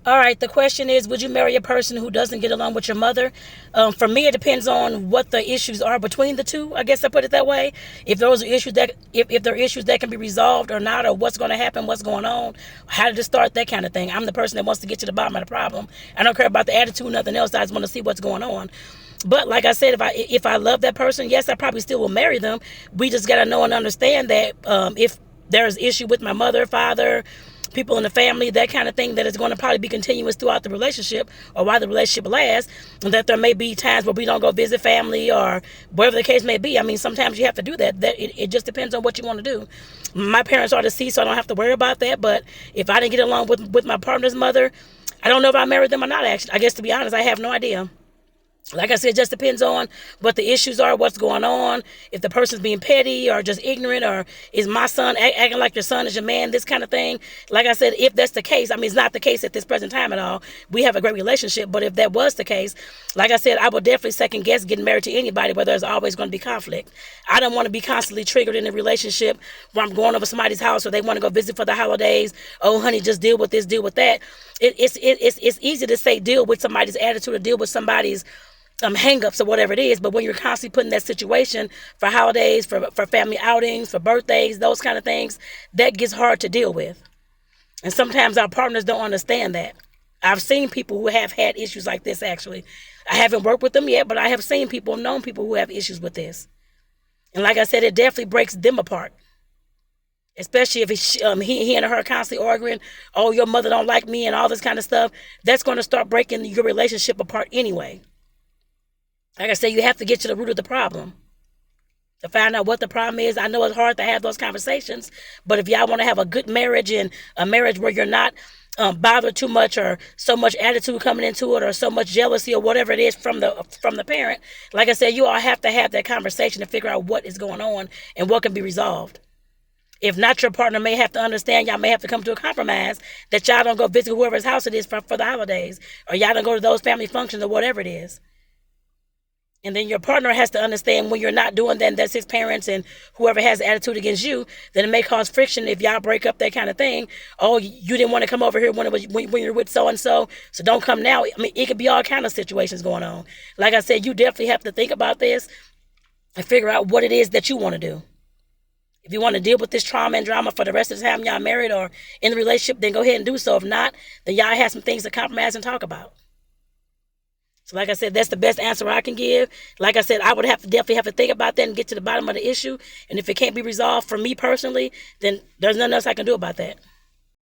All right, the question is, would you marry a person who doesn't get along with your mother? For me, it depends on what the issues are between the two. I guess I put it that way. If those are issues that, if there are issues that can be resolved or not, or what's going to happen, what's going on, how did it start, that kind of thing. I'm the person that wants to get to the bottom of the problem. I don't care about the attitude, nothing else. I just want to see what's going on. But like I said, if I love that person, yes, I probably still will marry them. We just got to know and understand that if there's issue with my mother, father, people in the family, that kind of thing, that is going to probably be continuous throughout the relationship or while the relationship lasts, and that there may be times where we don't go visit family or whatever the case may be. I mean, sometimes you have to do that. It just depends on what you want to do. My parents are deceased, so I don't have to worry about that. But if I didn't get along with my partner's mother, I don't know if I married them or not, actually. I guess, to be honest, I have no idea. Like I said, it just depends on what the issues are, what's going on, if the person's being petty or just ignorant, or is my son acting like your son is your man, this kind of thing. Like I said, if that's the case, I mean, it's not the case at this present time at all. We have a great relationship, but if that was the case, like I said, I would definitely second guess getting married to anybody where there's always going to be conflict. I don't want to be constantly triggered in a relationship where I'm going over somebody's house or they want to go visit for the holidays. Oh, honey, just deal with this, deal with that. It's easy to say deal with somebody's attitude or deal with somebody's hang-ups or whatever it is, but when you're constantly put in that situation for holidays, for family outings, for birthdays, those kind of things, that gets hard to deal with. And sometimes our partners don't understand that. I've seen people who have had issues like this, actually. I haven't worked with them yet, but I have seen people, known people who have issues with this. And like I said, it definitely breaks them apart. Especially if he and her are constantly arguing, oh, your mother don't like me and all this kind of stuff. That's going to start breaking your relationship apart anyway. Like I said, you have to get to the root of the problem to find out what the problem is. I know it's hard to have those conversations, but if y'all want to have a good marriage and a marriage where you're not bothered too much or so much attitude coming into it or so much jealousy or whatever it is from the parent, like I said, you all have to have that conversation to figure out what is going on and what can be resolved. If not, your partner may have to understand, y'all may have to come to a compromise that y'all don't go visit whoever's house it is for the holidays, or y'all don't go to those family functions or whatever it is. And then your partner has to understand when you're not doing that, and that's his parents and whoever has attitude against you, then it may cause friction if y'all break up, that kind of thing. Oh, you didn't want to come over here when you're with so-and-so, so don't come now. I mean, it could be all kind of situations going on. Like I said, you definitely have to think about this and figure out what it is that you want to do. If you want to deal with this trauma and drama for the rest of the time y'all married or in the relationship, then go ahead and do so. If not, then y'all have some things to compromise and talk about. So like I said, that's the best answer I can give. Like I said, I would definitely have to think about that and get to the bottom of the issue. And if it can't be resolved for me personally, then there's nothing else I can do about that.